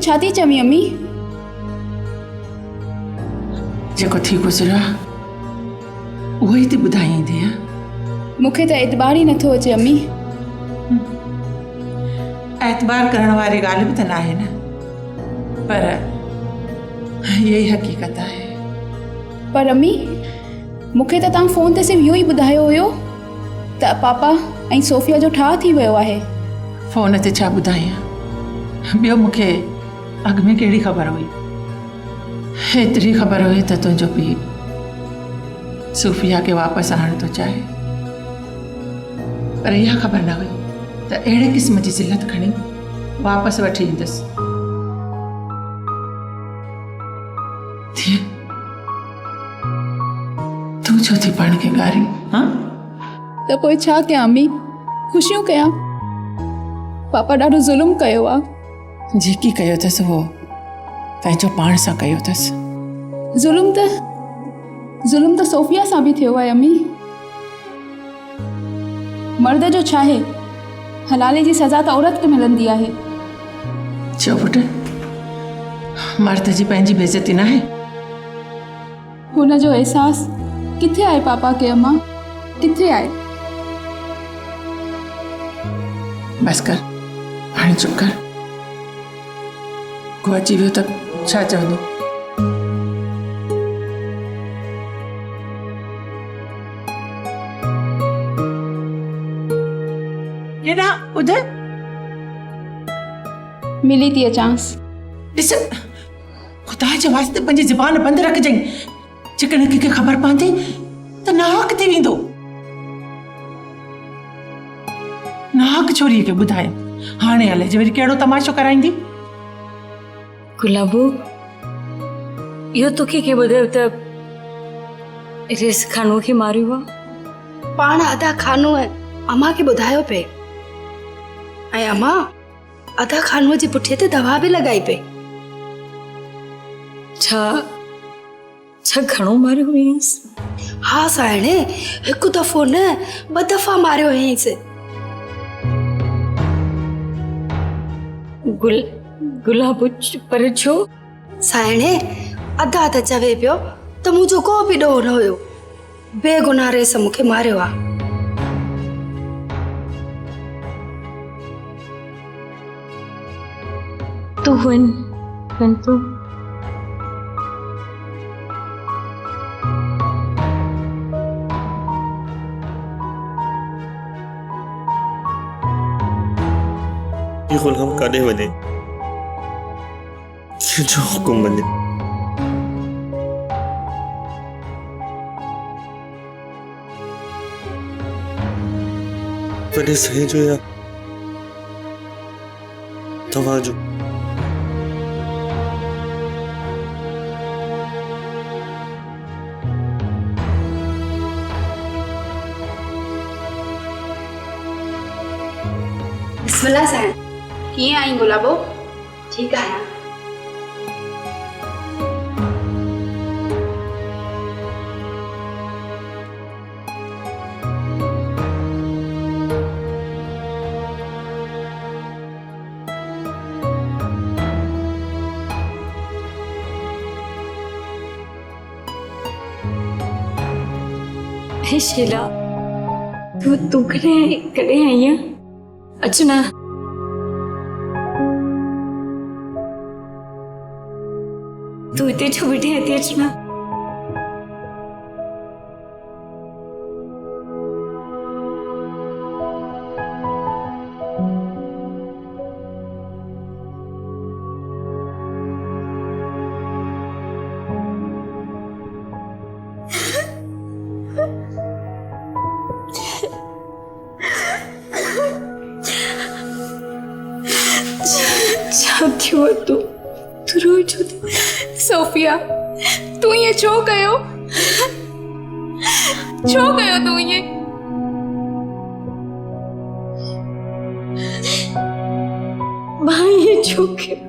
छा थी चवी अम्मी? जेको थी गुज़रा उहो ई थी ॿुधाईं धीअ। मूंखे त एतबार ई नथो अचे अम्मी। एतबार करण वारी ॻाल्हि बि त न आहे न, पर इहा ई हक़ीक़त आहे। पर अम्मी, मूंखे त तव्हां फ़ोन ते सिर्फ़ु इहो ई ॿुधायो हुयो त पापा ऐं सोफिया जो ठाह थी वियो आहे। फ़ोन ते छा ॿुधायां? ॿियो मूंखे अॻु में कहिड़ी ख़बर हुई? हेतिरी ख़बर हुई त तुंहिंजो पीउ सूफिया खे वापसि आणणु थो चाहे, पर इहा ख़बर न हुई त अहिड़े क़िस्म जी ज़िलत खणी वापसि वठी ईंदुसि। तूं छो थी पाण खे ॻारी? हाँ, त पोइ छा कयां अम्मी? ख़ुशियूं कयां? पापा ॾाढो ज़ुल्म कयो आहे। जेकी कयो अथसि उहो पंहिंजो पाण सां कयो अथसि। ज़ुल्म त सोफिया सां बि थियो आहे अम्मी। मर्द जो छा आहे, हलाले जी सज़ा त औरत खे मिलंदी आहे। चओ पुटु, मर्द जी पंहिंजी बेइज़ती न आहे? हुनजो एहसास किथे आहे पापा खे अम्मा? किथे आहे? बस कर, हाणे चुप कर। को अची वियो त छा चवंदो? केॾा ॿुध, मिली थी अचांसि। ॾिस, ख़ुदा जे वास्ते पंहिंजी ज़ुबान बंदि रखजांइ। जेकॾहिं कंहिंखे ख़बर पवंदी त नाहक थी वेंदो। नाहक छोरीअ खे ॿुधाए हाणे हले जे वरी कहिड़ो तमाशो कराईंदी। गुलाबो, इहो तोखे के ॿुधायो त रेस खानो खे मारियो आहे? पाण अदा खानो है अम्मा खे ॿुधायो पे, ऐं अम्मा अदा खानो जी पुठीअ ते दवा बि लॻाई पे। छा घणो मारियो हुयसि? हाँ साइणे, हिकु दफ़ो न 2 दफ़ा मारियो हुयसि। गुलाबो, पर छो? साइणे, अदा त चवे पियो त मुंहिंजो को बि ॾोह न हुयो, बेगुनाह रेस मूंखे मारियो आहे। तू वन तू ये गुलाम काॾे वञे? जो हुकुम वञे। वॾे साईं जो या तव्हांजो? बिस्मिल्लाह साइण, कीअं आई गुलाबो? ठीकु आहियां। हे शीला, तू कॾहिं आई आहे? अच ना। तू इतने छो बैठी है? अच ना। तू रोई छो थी? सोफिया, तू ये छो कयो? छो कयो तू ये? भाई ये छो कयो?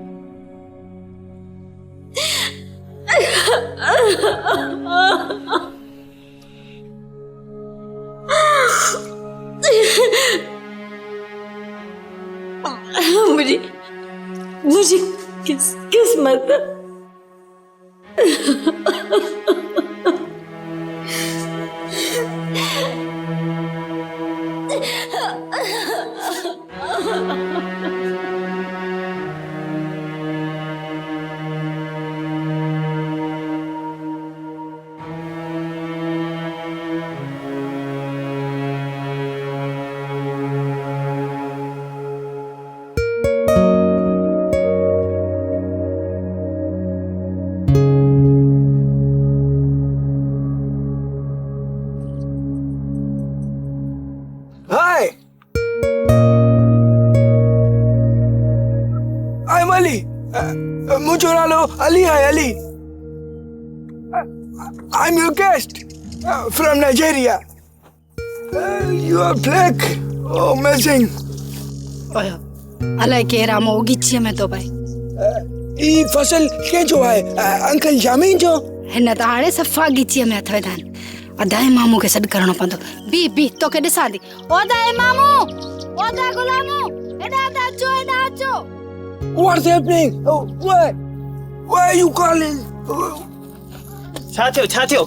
मुझे किस्मत। Hi. I'm Ali. मुझे नालो Ali है Ali. I'm your guest from Nigeria. You are black. Oh, amazing. OYO अलाए केरा मो गिच्ची में तो भाई ये फसल के जो है अंकल जामीन जो हिन त हाणे सफ़ा गिच्ची में हथ वेठा आहिनि अदाए मामू खे सॾु करणो पवंदो बी तोखे ॾिसां थी ओदाए मामू ओदा गुलामू हेॾा त अचो हेॾा अचो What's happening? Oh, why are you calling? छा थियो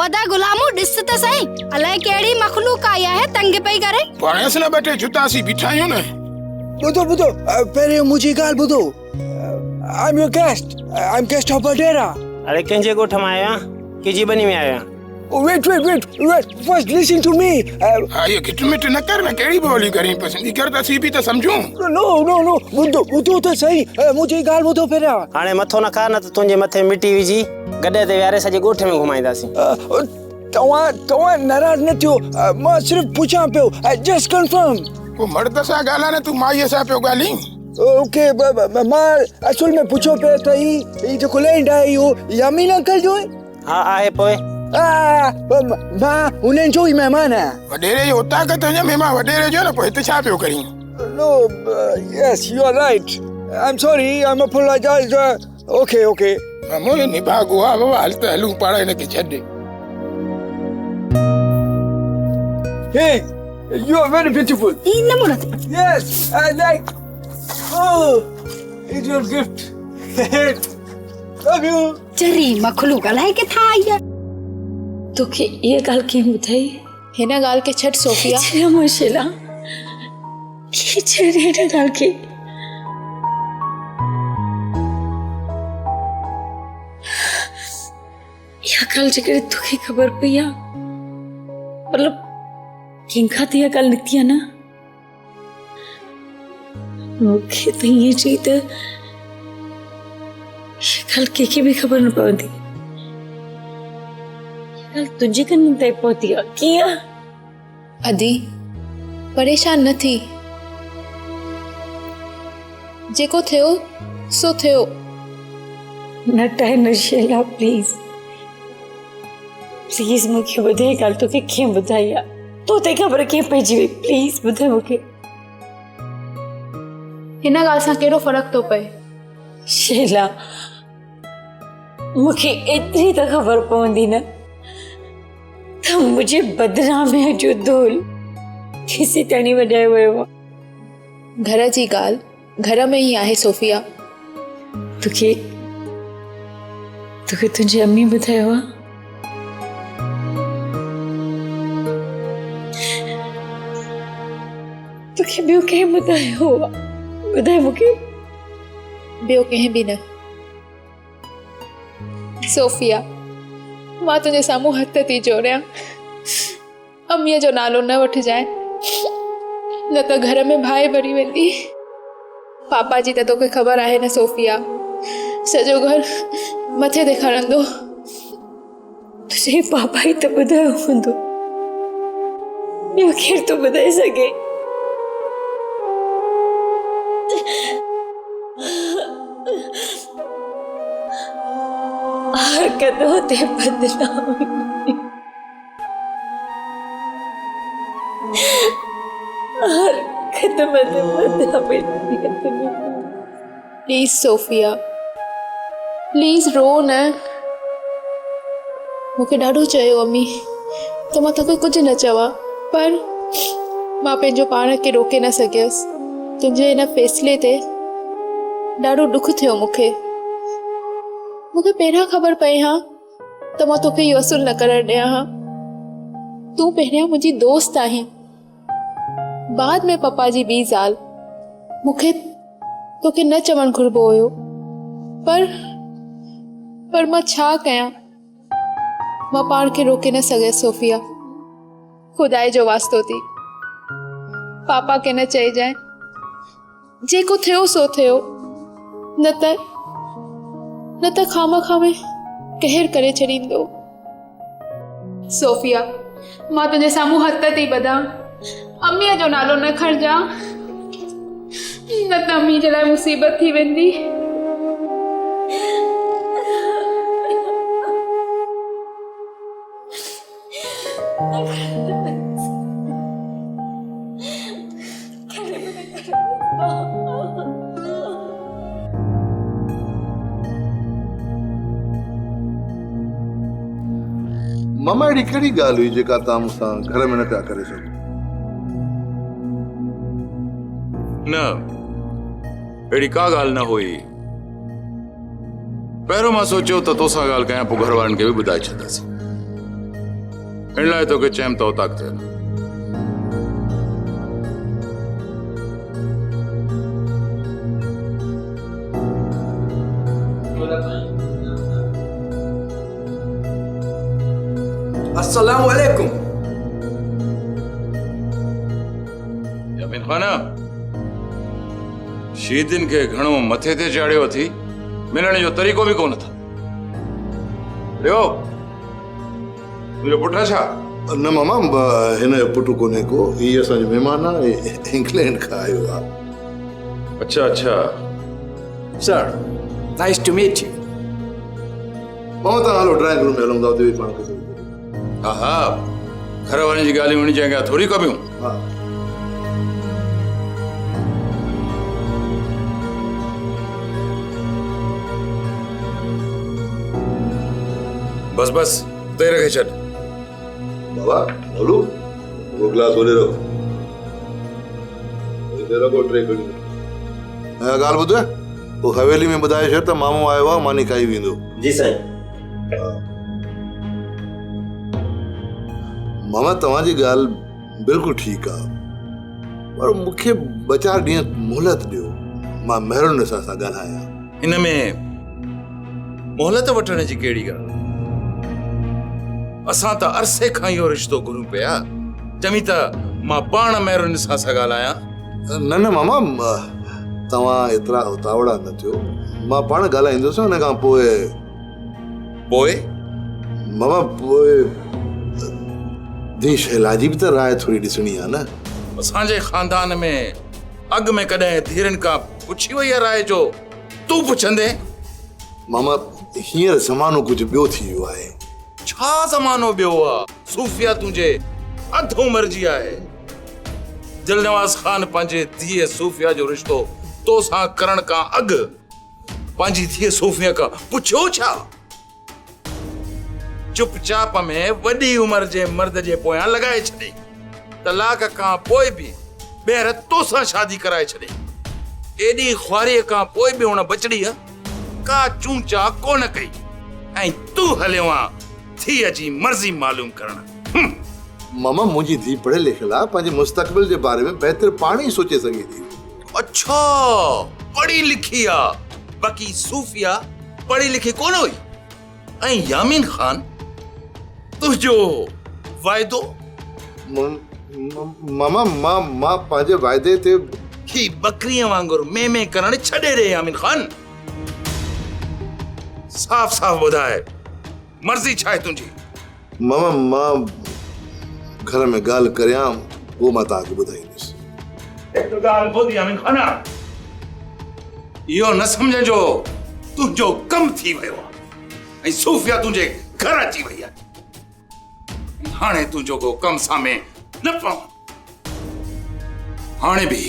ओदा गुलामू ॾिस त सही अलाए कहिड़ी मखलूक आई आहे तंग पई करे पाणेस न बैठे जुतासी बिठायूं न बुधो पहले मुझे गाल बुधो I'm your guest. I'm guest of Badera. अरे कंहिंजे ॻोठ मां आयो आहियां किजी बनी में आयो आहियां Wait. First, listen to me. ये खिटमिट न कर न कहिड़ी बोली करी पसंदी कर त सी बि त समझूं No. बुधो तो सही. मुझे गाल बुधो पहिरियां. हाणे मथो न खा न त तुंहिंजे मथे मिटी विझी गॾे ते विहारे सॼे ॻोठ में घुमाईंदासीं तव्हां नाराज़ न थियो मां सिर्फ़ पुछां पियो just confirm. को मर्द सां ॻाल्हाए न तूं माईअ सां पियो ॻाल्हीं ओके मां असुल में पुछो पियो त ही जेको लैंड आहे इहो यामीन अंकल जो आहे हा आहे पोइ मां उन्हनि जो ई महिमान आहियां वॾेरे जो ताक़त हुजे में मां वॾेरे जो न पोइ हिते छा पियो करीं No, yes, you are right. I'm sorry, I'm apologize. Okay. मुंहिंजो निभागो आहे बाबा हल त हलूं पाण हिनखे छॾ Hey, you are very beautiful. ई नमूना Yes, I like. Oh, it's your gift. Love you. चरी मखलूक अलाए किथां आई आहे तोखे इहा ॻाल्हि कीअं ॿुधाई हिन ॻाल्हि खे छॾ सोफिया छा मुश्किला की छॾ हिन ॻाल्हि खे इहा ॻाल्हि जेकॾहिं तोखे ख़बर पई आहे मतिलबु कंहिंखां त इहा ॻाल्हि निकिती आहे न मूंखे त ईअं चई त इहा ॻाल्हि कंहिंखे बि ख़बर न पवंदी ॻाल्हि तुंहिंजे कन ताईं पहुती आहे कीअं अदी परेशान न थी जेको थियो सो थियो न टाइ न शेला प्लीज़ मूंखे ॿुधाए ॻाल्हि तोखे कीअं ॿुधाई आहे तो ते ख़बर कीअं पइजी वई प्लीज़ ॿुधाए मूंखे हिन ॻाल्हि सां कहिड़ो फ़र्क़ु थो पए शेला मूंखे एतिरी त ख़बर पवंदी न त मुंहिंजे बदनामीअ जो धूल किसी ताणी वॼायो वियो आहे घर जी ॻाल्हि घर में ई आहे सोफिया तोखे तुंहिंजी अम्मी ॿुधायो आहे तोखे ॿियो कंहिं ॿुधायो आहे ॿुधाए मूंखे ॿियो कंहिं बि न सोफिया मां तुंहिंजे साम्हूं हथ थी जोड़ियां अम्मीअ जो नालो न वठिजांइ न त घर में बाहि भरी वेंदी पापा जी त तोखे ख़बर आहे न सोफिया सॼो घर मथे ते खणंदो तुझे पापा ही तो ॿुधायो हूंदो ॿियो केरु थो ॿुधाए सघे हर कदों ते बदनामी हर कदम ते बदनामी प्लीज सोफिया प्लीज रो न मूंखे ॾाढो चयो अम्मी त मां तोखे कुझु न चवां पर मां पंहिंजो पाण खे रोके न सघियसि तुंहिंजे हिन फ़ैसिले ते ॾाढो दुख थियो मूंखे पहिरियां ख़बर पई हा त मां तोखे इहो असुल न करणु ॾियां हा। तूं पहिरियां मुंहिंजी दोस्त आहीं, बाद में पप्पा जी ॿी ज़ाल। मूंखे तोखे न चवणु घुरिबो हुयो, पर मां छा कयां? मां पाण खे रोके न सघियसि सोफिया। खुदाई जो वास्तो थी, पापा खे न चइजांइ। जेको थियो सो थियो, न त खामा में कहर करे छॾींदो। सोफिया, मां तुंहिंजे साम्हूं हथ थी ॿधां, अम्मीअ जो नालो न खणजां, न त अम्मी जे लाइ मुसीबत थी वेंदी। मामा अहिड़ी कहिड़ी ॻाल्हि हुई जेका तव्हां मूंसां घर में न पिया करे सघो? न, अहिड़ी का ॻाल्हि न हुई। पहिरियों मां सोचियो त तोसां ॻाल्हि कयां, पोइ घर वारनि खे बि ॿुधाए छॾंदासीं। हिन लाइ तोखे चयमि त उताक थियल। अस्सलाम वालेकुम। यामीन खान, शीदिन खे घणो मथे ते चाढ़ियो थी, मिलण जो तरीक़ो बि कोन था। ॿियो मुंहिंजो पुटु छा? न मामा, हिन जो पुटु कोन्हे को, हीअ असांजो महिमान आहे, इंग्लैंड खां आयो आहे। अच्छा अच्छा। सर, नाइस टू मीट यू। मामा तव्हां हलो ड्राइंग रूम में हलूं था, उते पाण खे। हा हा, घर वारनि जी ॻाल्हियूं उन जॻह थोरी कबियूं। हा, बस बस उते रखे छॾ। बाबा बोलो, वो गिलास होले रखो। इते रखो ट्रे खणी। ॻाल्हि ॿुध, वो हवेली में ॿुधाए छॾ त मामो आयो आहे, मानी खाई वेंदो। जी साईं। मामा तव्हांजी ॻाल्हि बिल्कुलु ठीकु आहे, पर मूंखे ॿ चारि ॾींहं मोहलत ॾियो, मां महिरुनि सां ॻाल्हायां। हिन में मोहलत वठण जी कहिड़ी ॻाल्हि? असां त अरसे खां इहो रिश्तो घुरूं पिया, चमी त मां पाण महिरुनि सां ॻाल्हायां। न न मामा, तव्हां एतिरा उतावड़ा न थियो, मां पाण ॻाल्हाईंदुसि। हुन खां पोइ मामा पोइ धी शैलाजी बि त राय थोरी ॾिसणी आहे न। असांजे खानदान में अॻ में कॾहिं धीरनि खां पुछी वई आहे राय जो? तूं पुछंदे? मामा हींअर ज़मानो कुझु ॿियो थी वियो आहे। छा ज़मानो ॿियो आहे? सूफिया तुंहिंजे अध उमिरि जी आहे। दिलनवाज़ ख़ान पंहिंजे धीअ सूफिया जो रिश्तो तोसां करण खां अॻु पंहिंजी धीअ सूफिया खां पुछियो छा? चुपचाप में वॾी उमिरि जे मर्द जे पोयां लॻाए छॾे, तलाक खां पोइ बि ॿीहर तोसां शादी कराए छॾे। एॾी ख्वारीअ खां पोइ बि हुन बचड़ीअ का चूंचा कोन कई, ऐं तूं हलियो आहे धीअ जी मर्ज़ी मालूम करण। मामा मुंहिंजी धीउ पढ़ियल लिखियल आहे, पंहिंजे मुस्तक़बिल जे बारे में बहितर पाण ई सोचे सघे थी। अच्छा, पढ़ी लिखी आहे, बाक़ी सूफिया पढ़ी लिखी कोन हुई। ऐं यामीन खान तुंहिंजो वाइदो? मामा मां पंहिंजे वाइदे ते ही बकरीअ वांगुरु में करण छॾे रे यामीन खान। साफ़ साफ़ ॿुधाए, मर्ज़ी छा आहे तुंहिंजी? मामा मां घर में ॻाल्हि करियां, वो मां तव्हांखे ॿुधाईंदुसि। हिकु ॻाल्हि ॿुध यामीन खान, इहो न सम्झो तुंहिंजो कमु थी वियो आहे ऐं सूफिया तुंहिंजे घर अची वई आहे। हाणे तुंहिंजो को कमु सामे न पव। हाणे बि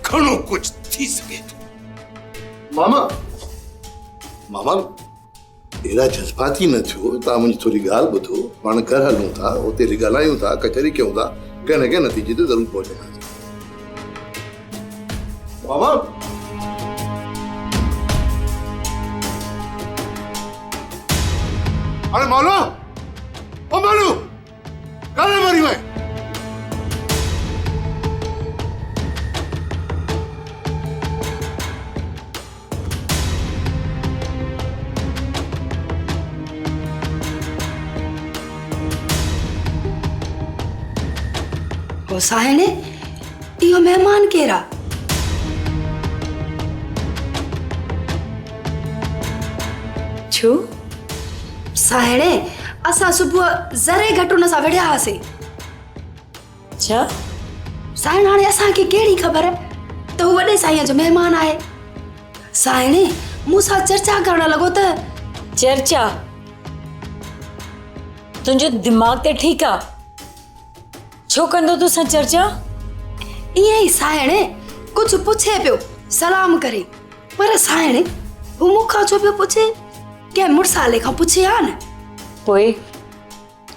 घणो कुझु थी सघे थो। मामा अहिड़ा जज़्बाती न थियो, तव्हां मुंहिंजी थोरी ॻाल्हि ॿुधो। पाण घर हलूं था, उते ॻाल्हायूं था, कचहरी कयूं था, कंहिं न कंहिं नतीजे ते ज़रूरु पहुचंदासीं। मामा अरे मौलू, ओ मौलू, काहे मरी वए? ओ साहिणे इहो मेहमान केरा? छो साहिणे असां सुबुह ज़रे घटि हुन सां विड़िया हुआसीं। छा साहिण हाणे असांखे कहिड़ी ख़बर त हू वॾे साईंअ जो महिमान आहे। साहिणे मूंसां चर्चा करण लॻो त चर्चा? तुंहिंजो दिमाग़ ते ठीकु आहे? छो कंदो तोसां चर्चा? ईअं ई साहिणे कुझु पुछे पियो सलाम करे, पर साहिणे हू मूंखां छो पियो पुछे? कंहिं मुड़िसा लेखा पुछे हा न। पोइ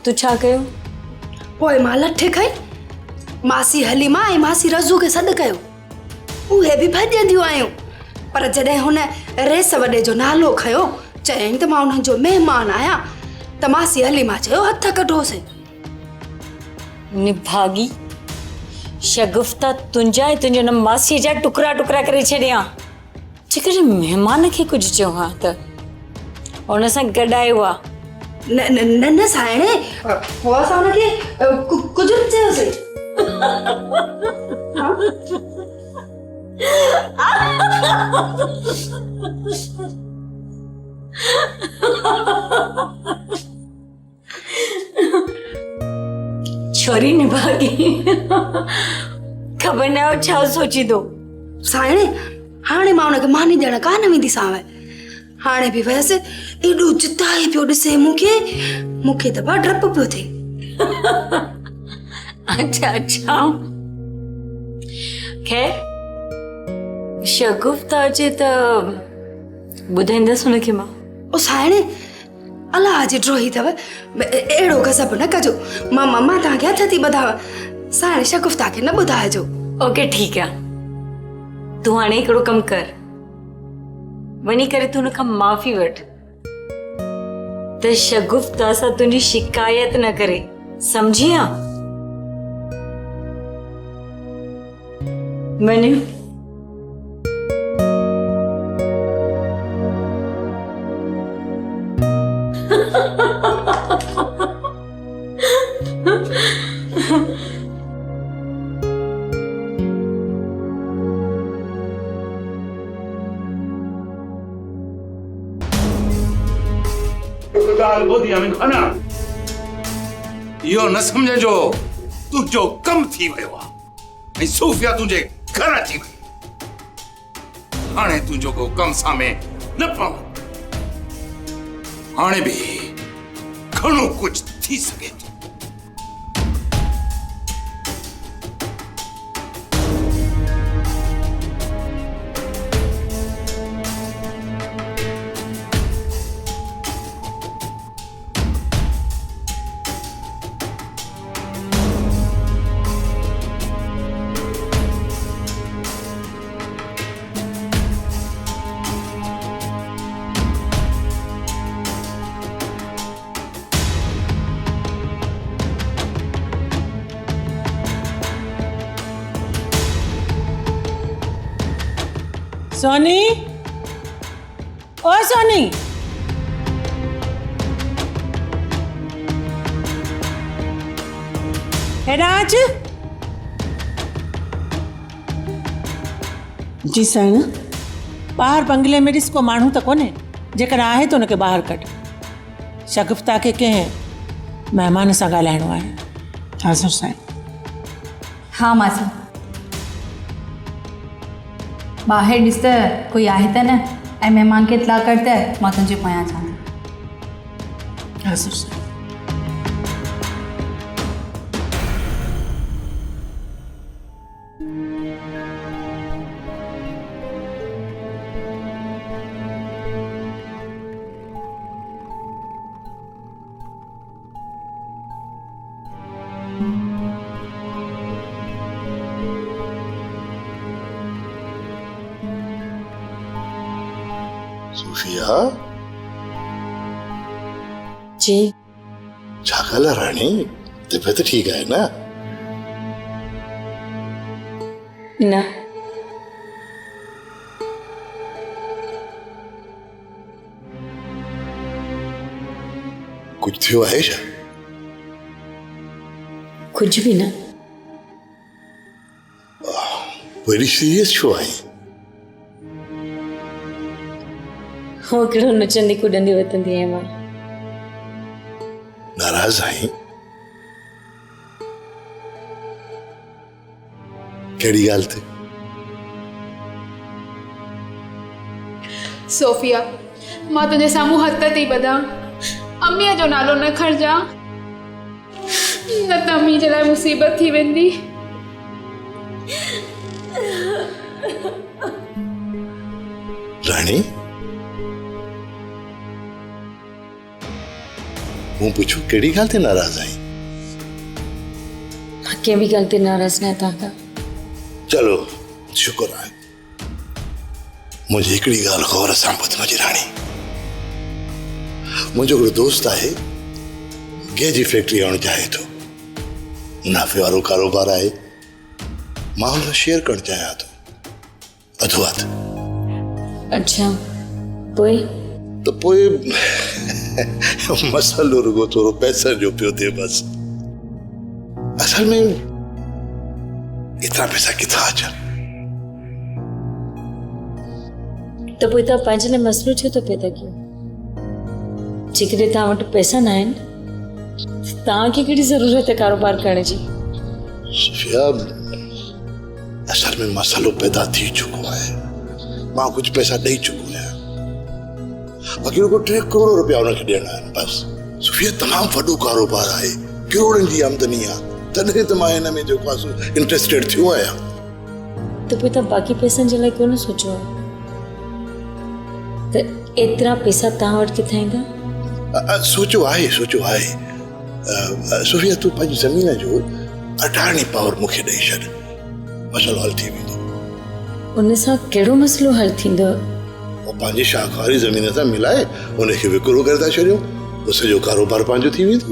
तूं छा कयो? पोइ मां लठ खई, मासी हलीमा ऐं मासी रज़ू खे सॾु कयो। उहे बि भॼंदियूं आहियूं, पर जॾहिं हुन रेस वॾे जो नालो खयो, चयईं त मां उन्हनि जो महिमान आहियां, त मासी हलीमा चयो हथ कढोसि। निभागी शगुफ्ता तुंहिंजा ऐं तुंहिंजो न मासीअ जा टुकड़ा टुकड़ा करे छॾियां। जेकॾहिं महिमान खे कुझु चयो हा त हुन सां गॾायो आहे। न न न न साहिणे, पोइ असां हुनखे कुझु न चयोसीं। छोरी निभागी ख़बर न हो छा सोची दो। साहिणे हाणे मां हुनखे मानी ॾियण कान वेंदीसांव। हाणे बि वयसि, एॾो चिताए पियो ॾिसे मूंखे त बड़ा डप पियो थिए। अच्छा अच्छा, खैर शगुफ्ता अचे त ॿुधाईंदसि हुनखे मां। ओ साहिणे अलाह जी ड्रोही अथव, अहिड़ो गज़ब न कजो। मां तव्हांखे हथ थी ॿधाव, साहिणे शगुफ्ता खे न ॿुधाइजो। ओके ठीकु आहे। तूं हाणे हिकिड़ो कमु कर, वञी करे तूं हुनखां माफ़ी वठ त शगुफ्ता सां तुंहिंजी शिकायत न करे, सम्झी? वञ। इहो न सम्झो तुंहिंजो कम थी वियो आहे ऐं सूफिया तुंहिंजे घर अची वई। हाणे तुंहिंजो को कम सामे न पवंदो। हाणे बि घणो कुझु थी सघे थो। सोनी, ओ सोनी, हेराज। जी साईं, ॿाहिरि बंगले में ॾिस को माण्हू त कोन्हे, जेकर आहे त हुनखे ॿाहिरि कढ। शगुफ्ता खे कंहिं महिमान सां ॻाल्हाइणो आहे। हाज़ुर साईं। हाँ मासी, ॿाहिरि ॾिस त कोई आहे त न, ऐं महिमान खे इतला कर त मां तुंहिंजे पोयां अचां थी। हाज़ुर साईं। सूफिया, जी छा ॻाल्हि आहे राणी, तबियत ठीकु आहे न? न कुझु थियो आहे छा? कुछ भी न। वरी सीरियस छो आई? हो कहिड़ो नचंदी कुॾंदी वतंदी आहियां मां। नाराज़ आई? कहिड़ी ॻाल्हि ते? सोफिया, मां तुंहिंजे साम्हूं हथ थी ॿधां, अम्मीअ जो नालो न खणिजां, न त अम्मी जे लाइ मुसीबत थी वेंदी। राणी, मूं पुछो कहिड़ी ॻाल्हि ते नाराज़ आई? मां कंहिं बि ॻाल्हि ते नाराज़ न आहियां। चलो शुक्र आहे। मुंहिंजी हिकिड़ी ॻाल्हि गौर सां ॿुध मुंहिंजी राणी। मुंहिंजो हिकिड़ो दोस्त आहे, गे जी फैक्ट्री हणणु चाहे थो, मुनाफ़े वारो कारोबार आहे। मां हुन शेयर करणु चाहियां थो, अधो अधु। अच्छा पोइ? त पोइ मसालो रुगो थोरो पैसनि जो पियो थिए बसि। असल में एतिरा पैसा किथां अचनि? त पोइ तव्हां पंहिंजे लाइ मसइलो छो थो पैदा कयो? जेकॾहिं तव्हां वटि पैसा न आहिनि तव्हांखे कहिड़ी ज़रूरत आहे कारोबार करण जी? सुफिया, असल में मसालो पैदा थी चुको आहे। मां कुझु पैसा ॾेई चुको आहियां, बाक़ी रुगो 3 करोड़ रुपया हुनखे ॾियणा आहिनि बसि। सुफिया, तमामु वॾो कारोबार आहे, करोड़नि जी आमदनी आहे, तॾहिं त मां हिन में जेको आहे इंटरेस्टेड थियो आहियां। त पोइ तव्हां बाक़ी पैसनि जे लाइ कोन सोचियो आहे? त एतिरा पैसा तव्हां वटि किथां ईंदा? सोचो आहे, सोचो आहे। सुफिया, तूं पंहिंजी ज़मीन जो 18 पावर मूंखे ॾेई छॾ, मसइलो हल थी वेंदो। उन सां कहिड़ो मसइलो हल थींदो? पंहिंजी शाहूकारी ज़मीन सां मिलाए उनखे विकिरो करे था छॾियो, पोइ सॼो कारोबार पंहिंजो थी वेंदो।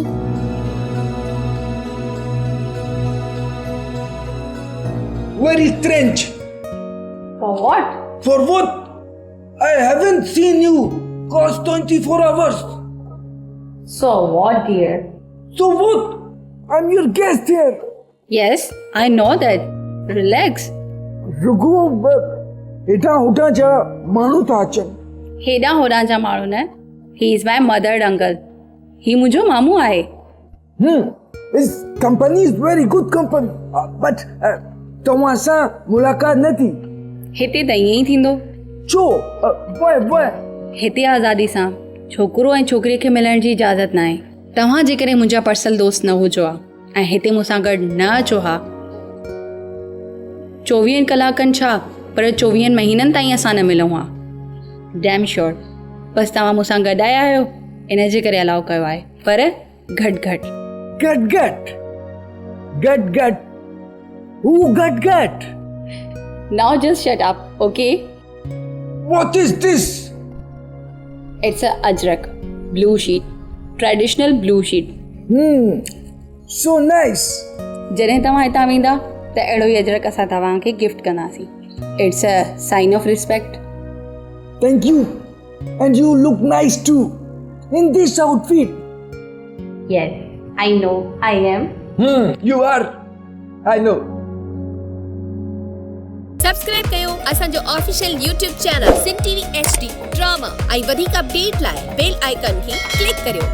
Very strange. For what? For what? I haven't seen you past 24 hours. So what, dear? So what? I'm your guest here. Yes, I know that. Relax. रुगो हेठां होठां जा माण्हू था अचनि। हेॾां होॾां जा माण्हू न, he is my mother uncle. ही मुंहिंजो मामू आहे। His company is very good company, but तव्हां सां मुलाक़ात न थी। हिते त ईअं ई थींदो। छो? वह हिते आज़ादी सां छोकिरो ऐं छोकिरीअ खे मिलण जी इजाज़त न आहे। तव्हां जेकॾहिं मुंहिंजा पर्सनल दोस्त न हुजो आहे ऐं हिते मूंसां गॾु न अचो हा, 24 कलाकनि छा पर 24 महीननि ताईं असां न मिलूं हा। डैम श्योर बसि तव्हां मूंसां गॾु आया आहियो, इन जे करे अलाउ कयो आहे, पर घटि। Who got? Now just shut up, okay? What is this? It's a ajrak, blue sheet, traditional blue sheet. So nice. जॾहिं तव्हां हितां वेंदा त अहिड़ो ई अजरक असां तव्हांखे गिफ्ट कंदासीं। It's a sign of respect. Thank you. And you look nice too in this outfit. Yes, I know I am. You are. I know. Subscribe कयो असांजो ऑफिशियल यूट्यूब चैनल सिन टीवी HD ड्रामा ऐं वधीक update लाइ बेल icon खे click करियो।